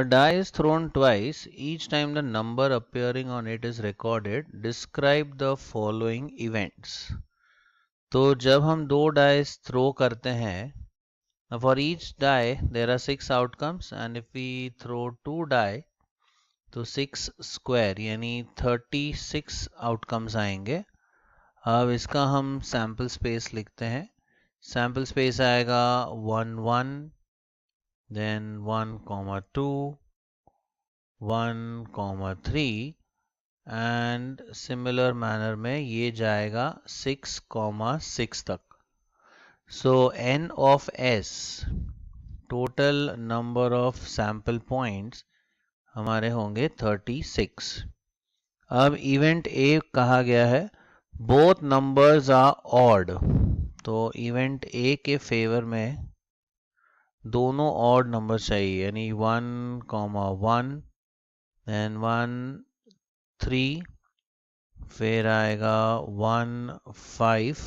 A die is thrown twice. Each time the number appearing on it is recorded. Describe the following events. तो जब हम दो dice throw करते हैं, for each die there are 6 outcomes, and if we throw 2 die तो 6 square यानी 36 outcomes आएंगे. अब इसका हम सैम्पल स्पेस लिखते हैं. सैम्पल स्पेस आएगा 1 1, then 1 2, 1 3, एंड सिमिलर मैनर में ये जाएगा 6 6 तक. सो n of s, total number of sample points हमारे होंगे 36. अब इवेंट ए कहा गया है बोथ नंबर्स आर ऑड, तो इवेंट ए के फेवर में दोनों ऑड नंबर चाहिए, यानी 1 1, देन 1 3, फिर आएगा 1 5,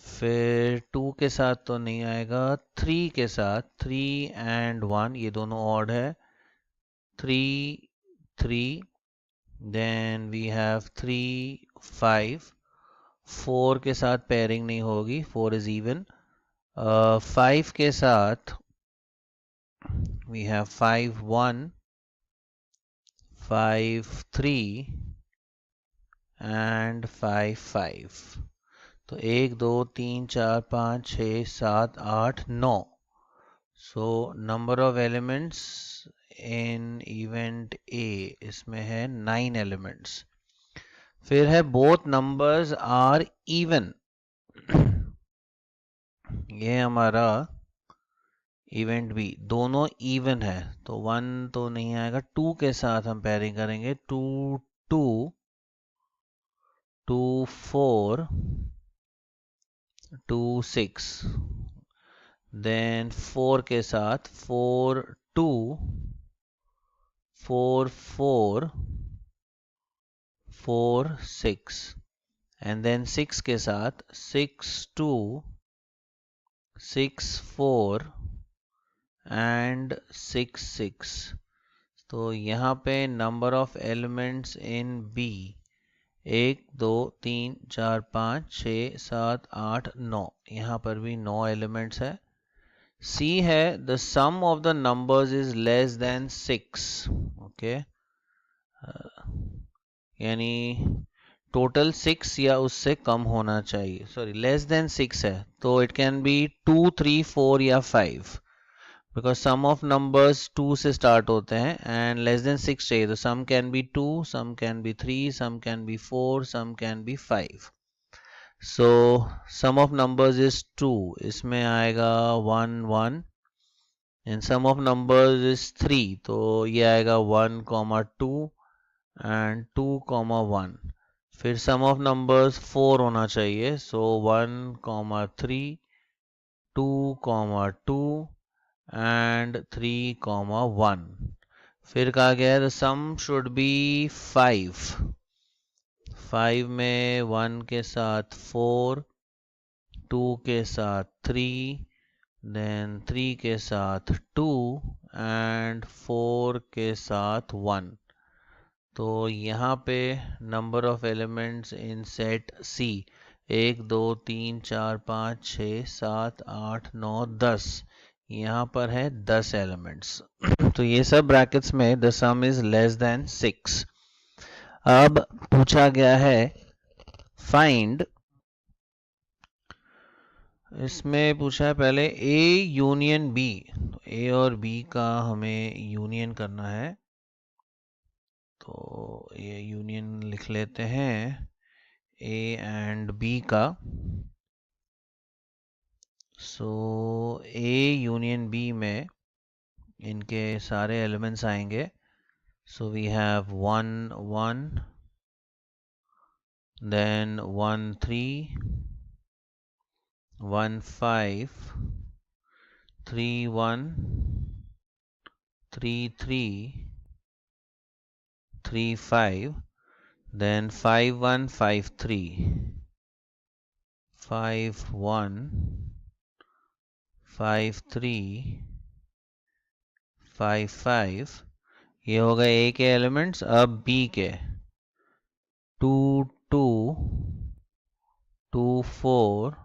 फिर 2 के साथ तो नहीं आएगा, 3 के साथ 3 एंड 1 ये दोनों ऑड है, 3 3, देन वी हैव 3 5, 4 के साथ पेयरिंग नहीं होगी, 4 इज इवन. 5 के साथ वी हैव 5 1, 5 3 एंड 5 5. तो 1 2 3 4 5 6 7 8 9. So number of elements in event A इसमें है 9 एलिमेंट्स. फिर है बोथ नंबर्स आर इवन. ये हमारा इवेंट बी दोनों इवन है, तो 1 तो नहीं आएगा. 2 के साथ हम पेयरिंग करेंगे, 2 2, 2 4, 2 6, देन 4 के साथ 4 2, 4 4, 4 6, एंड देन 6 के साथ 6 2, 6 4 एंड 6 6. तो यहाँ पे number of elements in B 1 2 3 4 5 6 7 8 9. यहाँ पर भी 9 एलिमेंट्स है. सी है the sum of the numbers is less than 6. Okay, यानी टोटल 6 या उससे कम होना चाहिए. सॉरी, लेस देन 6 है तो इट कैन बी 2 3 4 या 5, बिकॉज सम ऑफ नंबर्स 2 से स्टार्ट होते हैं, एंड लेस देन 6 चाहिए तो sum can be 2, sum can be 3, sum can be 4, sum can be 5. So sum of numbers is 2, इसमें आएगा 1 1, and sum of numbers is 3, तो ये आएगा 1 2 एंड 2 1. फिर सम ऑफ नंबर्स 4 होना चाहिए, सो 1 3, 2 2 एंड 3 1. फिर कहा गया है द सम शुड बी 5. 5 में 1 के साथ 4, 2 के साथ 3, देन 3 के साथ 2 एंड 4 के साथ 1. तो यहाँ पे number of elements in set C 1 2 3 4 5 6 7 8 9 10. यहाँ पर है 10 एलिमेंट्स. तो ये सब ब्रैकेट्स में the some is less than 6. अब पूछा गया है फाइंड, इसमें पूछा है पहले ए यूनियन बी. तो ए और बी का हमें यूनियन करना है, तो ये यूनियन लिख लेते हैं ए एंड बी का. सो ए यूनियन बी में इनके सारे एलिमेंट्स आएंगे. So we have 1 1, then 1 3, 1 5, 3 1, 3 3, 3 5, then 5 1 5 3, 5 1, 5 3, 5 5, ये हो गए ए के एलिमेंट्स। अब बी के 2 2 2 4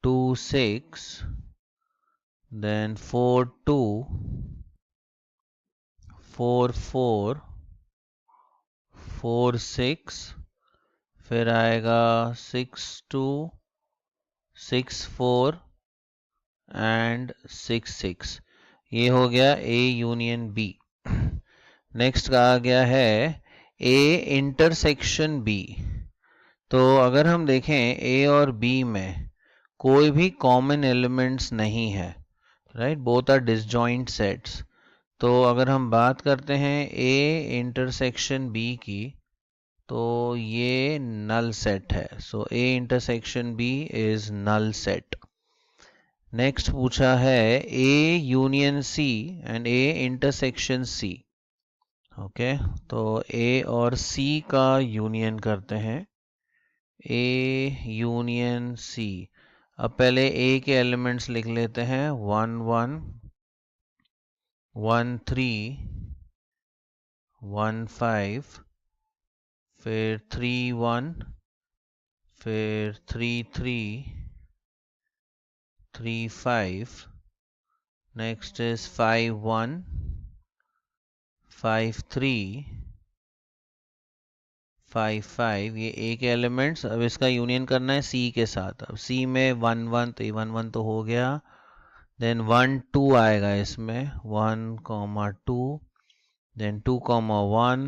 2 6, then 4 2 4 4 4 6, फिर आएगा 6 2 6 4 एंड 6 6। ये हो गया ए यूनियन बी। नेक्स्ट कहा गया है ए इंटरसेक्शन बी। तो अगर हम देखें ए और बी में कोई भी कॉमन एलिमेंट्स नहीं है, right, both are disjoint sets. तो अगर हम बात करते हैं ए इंटरसेक्शन बी की, तो ये नल सेट है। So A intersection B is null set. Next पूछा है A union C and A intersection C. Okay, तो ए और सी का यूनियन करते हैं, ए यूनियन सी। अब पहले ए के एलिमेंट्स लिख लेते हैं, 1 1 1 3 1 5, फिर 3 1, फिर 3 3 3 5, नेक्स्ट इज 5 1 5 3 5 5। ये ए के एलिमेंट्स। अब इसका यूनियन करना है सी के साथ। अब सी में 1 1, तो 1 1 तो हो गया। देन 1 2 आएगा इसमें, 1 2, देन 2 1,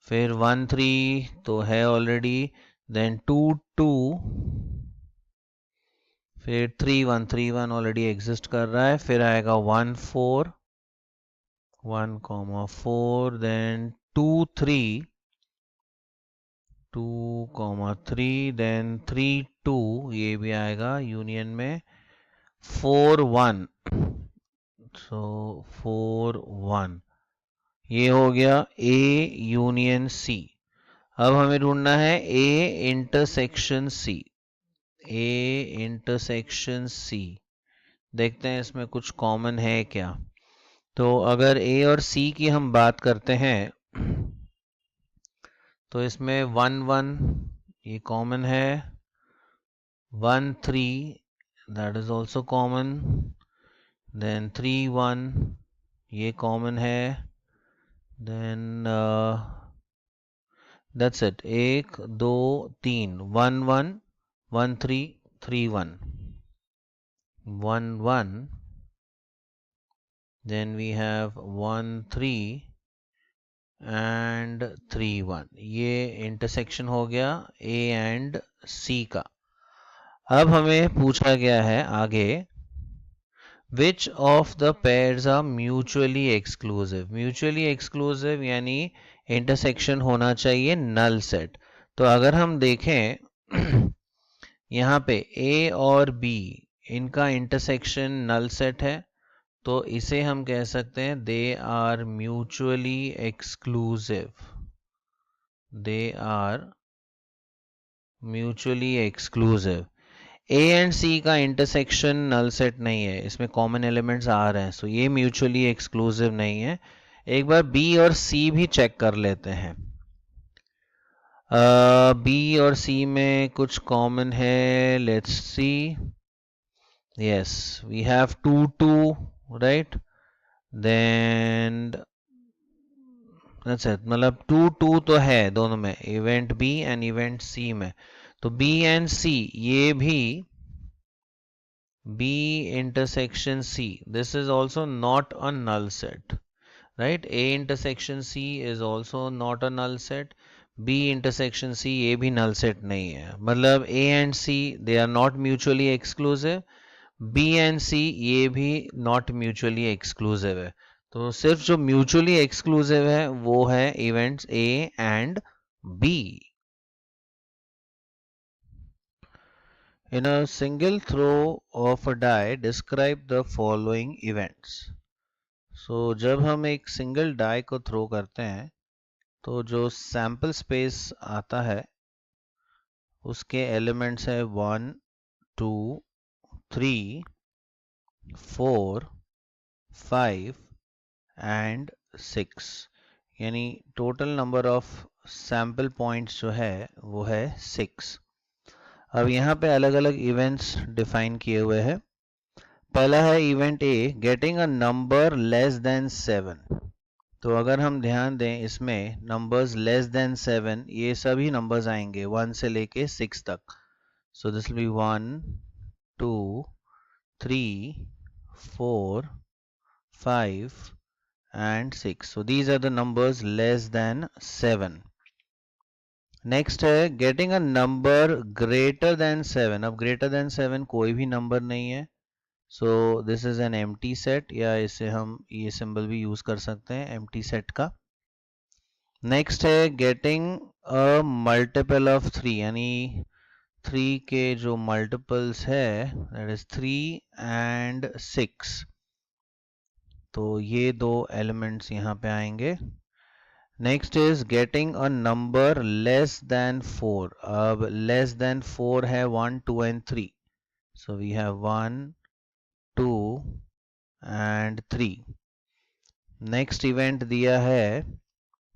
फिर 1 3 तो है ऑलरेडी, देन 2 2, फिर 3 1 ऑलरेडी एग्जिस्ट कर रहा है, फिर आएगा 1 4 1 4, देन 2 3 2 3, देन 3 2, ये भी आएगा यूनियन में, 4 1, सो 4 1। ये हो गया ए यूनियन सी। अब हमें ढूंढना है ए इंटरसेक्शन सी। ए इंटरसेक्शन सी, देखते हैं इसमें कुछ कॉमन है क्या। तो अगर ए और सी की हम बात करते हैं, तो इसमें 1 1 ये कॉमन है, 1 3 that is also common, then 3 1 ये कॉमन है, then that's it. 1 2 3, 1 1 1 3 3 1 1 1, then we have 1 3 and 3 1। ये इंटरसेक्शन हो गया ए एंड सी का। अब हमें पूछा गया है आगे, which of the pairs are mutually exclusive. Mutually exclusive यानी इंटरसेक्शन होना चाहिए नल सेट। तो अगर हम देखें यहाँ पे ए और बी, इनका इंटरसेक्शन नल सेट है, तो इसे हम कह सकते हैं they are mutually exclusive. They are mutually exclusive. A and C का इंटरसेक्शन नल सेट नहीं है, इसमें कॉमन एलिमेंट्स आ रहे हैं, सो ये म्यूचुअली एक्सक्लूसिव नहीं है। एक बार बी और सी भी चेक कर लेते हैं। बी और सी में कुछ कॉमन है, let's see. Yes, we have 2 2, right, then that's it. मतलब 2 2 तो है दोनों में, event B and event C में। तो बी एंड सी, ये भी B intersection C, this is also not a null set, right. A intersection C is also not a null set, B intersection C ये भी null set नहीं है। मतलब A and C they are not mutually exclusive, B and C ये भी not mutually exclusive है। तो सिर्फ जो म्यूचुअली एक्सक्लूसिव है वो है events A and B. In a single throw of a die, describe the following events. So जब हम एक सिंगल डाई को थ्रो करते हैं, तो जो सैंपल स्पेस आता है उसके एलिमेंट्स है 1 2 3 4 5 एंड 6, यानी total number of sample points जो है वो है 6। अब यहाँ पे अलग अलग इवेंट्स डिफाइन किए हुए हैं। पहला है event A, getting a number less then 7। तो अगर हम ध्यान दें इसमें नंबर्स लेस देन 7, ये सभी नंबर्स आएंगे 1 से लेके 6 तक। So this will be 1 2 3 4 5 and 6. So these are the numbers less than 7. Next है getting a number greater then 7। अब ग्रेटर देन 7 कोई भी नंबर नहीं है, so this is an empty set, या इसे हम ये सिंबल भी यूज कर सकते हैं एम्प्टी सेट का। नेक्स्ट है गेटिंग अ मल्टीपल ऑफ 3, यानी 3 के जो मल्टीपल्स है दैट इज 3 एंड 6। तो ये दो एलिमेंट्स यहाँ पे आएंगे। Next is getting a number less than 4। अब लेस देन 4 है 1 2 and 3, so we have 1 2 and 3। Next event दिया है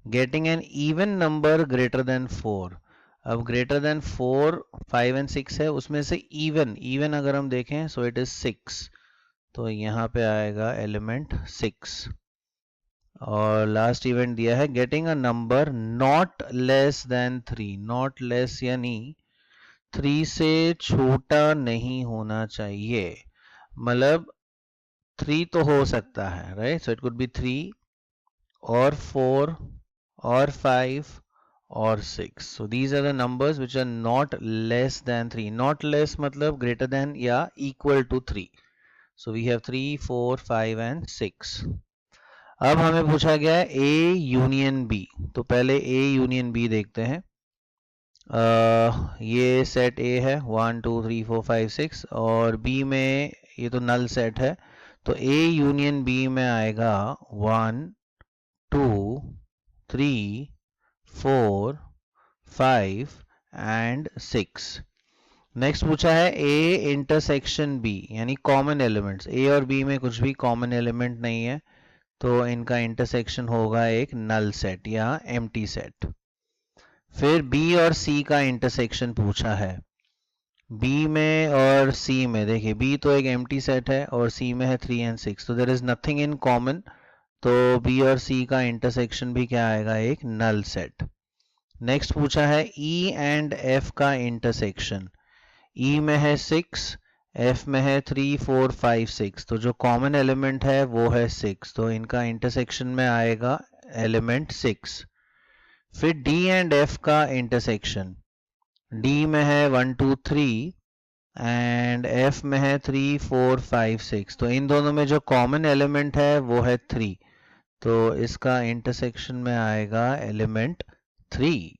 getting an even number greater than 4। अब ग्रेटर देन 4 5 एंड 6 है, उसमें से इवन अगर हम देखें सो इट इज 6, तो यहाँ पे आएगा एलिमेंट 6। और लास्ट इवेंट दिया है getting a number not less than 3। Not less यानी 3 से छोटा नहीं होना चाहिए, मतलब 3 तो हो सकता है, right? So it could be 3 और 4 और 5 और 6. So these are the numbers which are not less than 3. Not less मतलब greater than या equal to 3. So we have 3, 4, 5 and 6. अब हमें पूछा गया है A यूनियन B, तो पहले A यूनियन B देखते हैं। ये सेट A है 1 2 3 4 5 6, और B में ये तो नल सेट है, तो A यूनियन B में आएगा 1 2 3 4 5 एंड 6। नेक्स्ट पूछा है A इंटरसेक्शन B, यानी कॉमन एलिमेंट्स। A और B में कुछ भी कॉमन एलिमेंट नहीं है, तो इनका इंटरसेक्शन होगा एक नल सेट या एम्प्टी सेट। फिर B और C का इंटरसेक्शन पूछा है। B में और C में देखिए, B तो एक एम्प्टी सेट है और C में है 3 एंड 6, तो there is nothing in common, तो B और C का इंटरसेक्शन भी क्या आएगा, एक नल सेट। नेक्स्ट पूछा है E एंड F का इंटरसेक्शन। E में है 6, F में है 3 4 5 6, तो जो कॉमन एलिमेंट है वो है 6, तो इनका इंटरसेक्शन में आएगा एलिमेंट 6। फिर D एंड F का इंटरसेक्शन। D में है 1 2 3 एंड F में है 3 4 5 6, तो इन दोनों में जो कॉमन एलिमेंट है वो है 3, तो इसका इंटरसेक्शन में आएगा एलिमेंट 3।